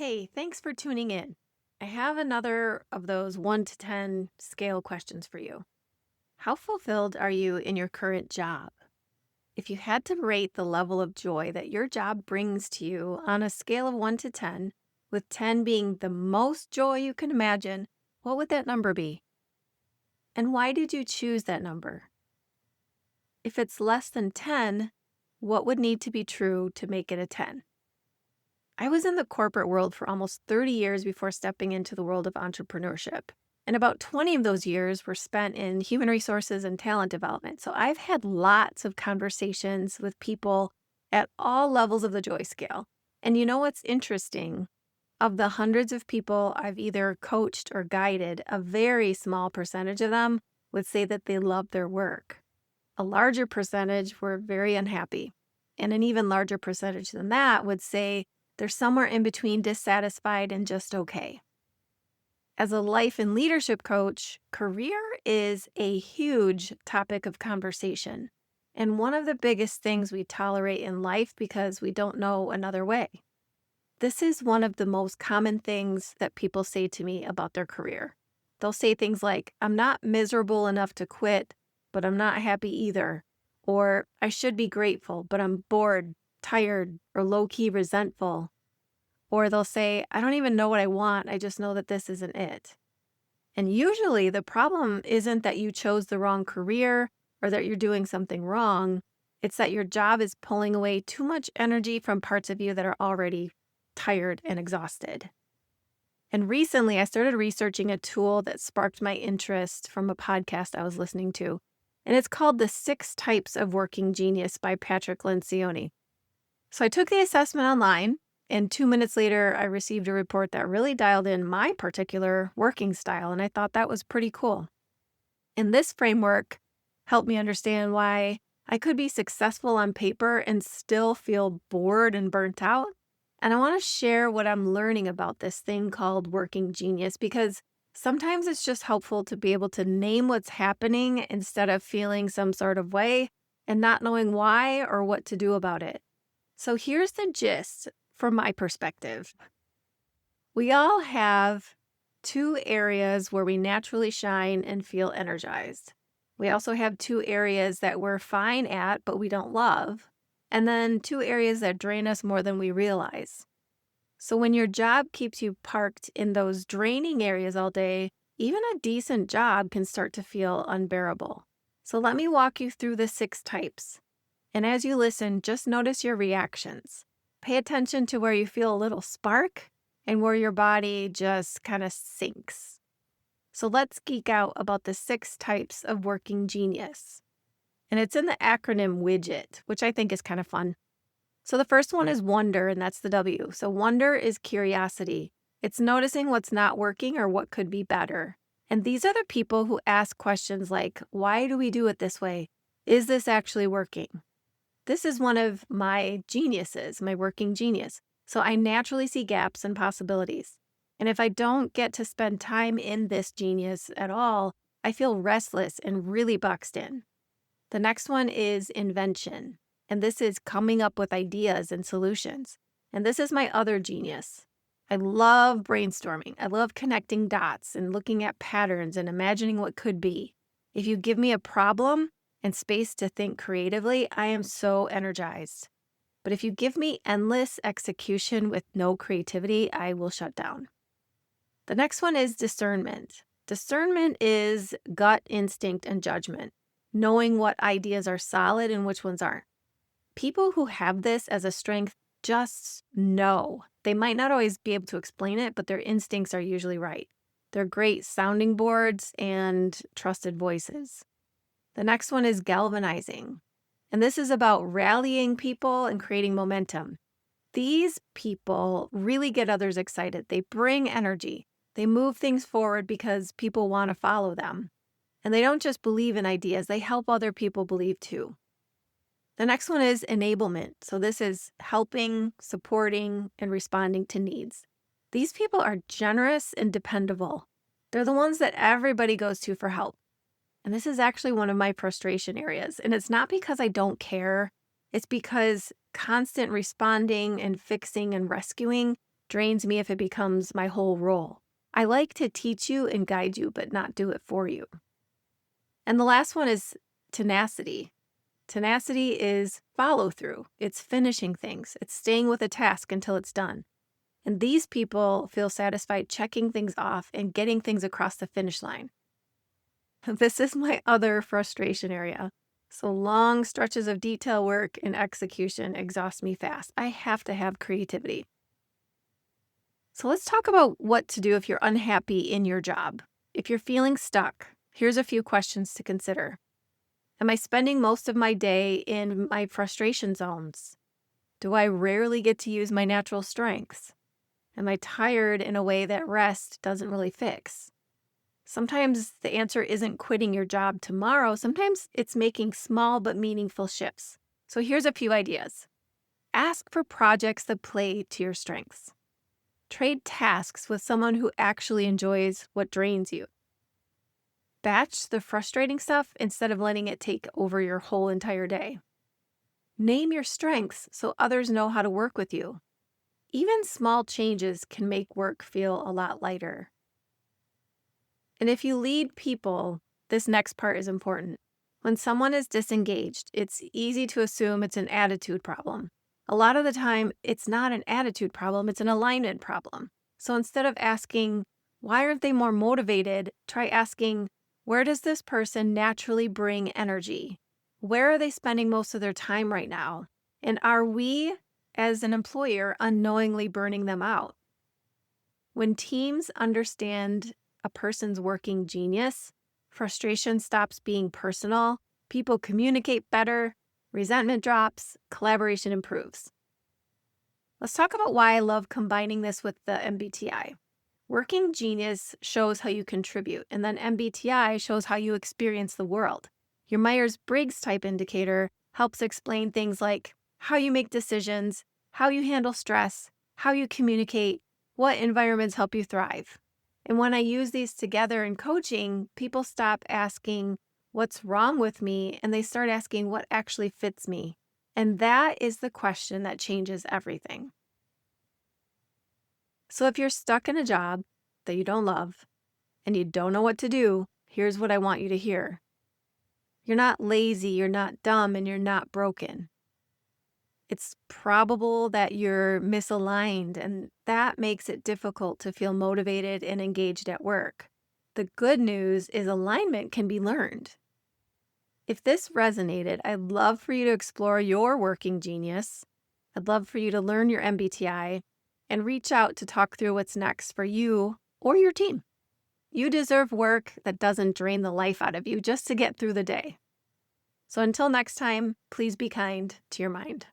Hey, thanks for tuning in. I have another of those 1 to 10 scale questions for you. How fulfilled are you in your current job? If you had to rate the level of joy that your job brings to you on a scale of 1 to 10, with 10 being the most joy you can imagine, what would that number be? And why did you choose that number? If it's less than 10, what would need to be true to make it a 10? I was in the corporate world for almost 30 years before stepping into the world of entrepreneurship. And about 20 of those years were spent in human resources and talent development. So I've had lots of conversations with people at all levels of the joy scale. And you know what's interesting? Of the hundreds of people I've either coached or guided, a very small percentage of them would say that they love their work. A larger percentage were very unhappy. And an even larger percentage than that would say they're somewhere in between dissatisfied and just okay. As a life and leadership coach, career is a huge topic of conversation and one of the biggest things we tolerate in life because we don't know another way. This is one of the most common things that people say to me about their career. They'll say things like, I'm not miserable enough to quit, but I'm not happy either. Or I should be grateful, but I'm bored, tired, or low-key resentful. Or they'll say, I don't even know what I want. I just know that this isn't it. And usually the problem isn't that you chose the wrong career or that you're doing something wrong. It's that your job is pulling away too much energy from parts of you that are already tired and exhausted. And recently I started researching a tool that sparked my interest from a podcast I was listening to. And it's called The 6 Types of Working Genius by Patrick Lencioni. So I took the assessment online. And 2 minutes later, I received a report that really dialed in my particular working style, and I thought that was pretty cool. And this framework helped me understand why I could be successful on paper and still feel bored and burnt out. And I want to share what I'm learning about this thing called working genius because sometimes it's just helpful to be able to name what's happening instead of feeling some sort of way and not knowing why or what to do about it. So here's the gist from my perspective. We all have 2 areas where we naturally shine and feel energized. We also have 2 areas that we're fine at, but we don't love. And then 2 areas that drain us more than we realize. So when your job keeps you parked in those draining areas all day, even a decent job can start to feel unbearable. So let me walk you through the 6 types. And as you listen, just notice your reactions. Pay attention to where you feel a little spark and where your body just kind of sinks. So let's geek out about the 6 types of working genius. And it's in the acronym WIDGET, which I think is kind of fun. So the first one is wonder, and that's the W. So wonder is curiosity. It's noticing what's not working or what could be better. And these are the people who ask questions like, why do we do it this way? Is this actually working? This is one of my geniuses, my working genius. So I naturally see gaps and possibilities. And if I don't get to spend time in this genius at all, I feel restless and really boxed in. The next one is invention. And this is coming up with ideas and solutions. And this is my other genius. I love brainstorming. I love connecting dots and looking at patterns and imagining what could be. If you give me a problem and space to think creatively, I am so energized. But if you give me endless execution with no creativity, I will shut down. The next one is discernment. Discernment is gut instinct and judgment, knowing what ideas are solid and which ones aren't. People who have this as a strength just know. They might not always be able to explain it, but their instincts are usually right. They're great sounding boards and trusted voices. The next one is galvanizing, and this is about rallying people and creating momentum. These people really get others excited. They bring energy. They move things forward because people want to follow them. And they don't just believe in ideas, they help other people believe too. The next one is enablement. So this is helping, supporting, and responding to needs. These people are generous and dependable. They're the ones that everybody goes to for help. And this is actually one of my frustration areas. And it's not because I don't care. It's because constant responding and fixing and rescuing drains me if it becomes my whole role. I like to teach you and guide you, but not do it for you. And the last one is tenacity. Tenacity is follow through. It's finishing things. It's staying with a task until it's done. And these people feel satisfied checking things off and getting things across the finish line. This is my other frustration area. So long stretches of detail work and execution exhaust me fast. I have to have creativity. So let's talk about what to do if you're unhappy in your job. If you're feeling stuck, here's a few questions to consider. Am I spending most of my day in my frustration zones? Do I rarely get to use my natural strengths? Am I tired in a way that rest doesn't really fix? Sometimes the answer isn't quitting your job tomorrow. Sometimes it's making small but meaningful shifts. So here's a few ideas. Ask for projects that play to your strengths. Trade tasks with someone who actually enjoys what drains you. Batch the frustrating stuff instead of letting it take over your whole entire day. Name your strengths so others know how to work with you. Even small changes can make work feel a lot lighter. And if you lead people, this next part is important. When someone is disengaged, it's easy to assume it's an attitude problem. A lot of the time, it's not an attitude problem, it's an alignment problem. So instead of asking, why aren't they more motivated? Try asking, where does this person naturally bring energy? Where are they spending most of their time right now? And are we, as an employer, unknowingly burning them out? When teams understand a person's working genius, frustration stops being personal, people communicate better, resentment drops, collaboration improves. Let's talk about why I love combining this with the MBTI. Working genius shows how you contribute, and then MBTI shows how you experience the world. Your Myers-Briggs Type Indicator helps explain things like how you make decisions, how you handle stress, how you communicate, what environments help you thrive. And when I use these together in coaching, people stop asking, what's wrong with me? And they start asking what actually fits me. And that is the question that changes everything. So if you're stuck in a job that you don't love and you don't know what to do, here's what I want you to hear. You're not lazy, you're not dumb, and you're not broken. It's probable that you're misaligned, and that makes it difficult to feel motivated and engaged at work. The good news is alignment can be learned. If this resonated, I'd love for you to explore your working genius. I'd love for you to learn your MBTI and reach out to talk through what's next for you or your team. You deserve work that doesn't drain the life out of you just to get through the day. So until next time, please be kind to your mind.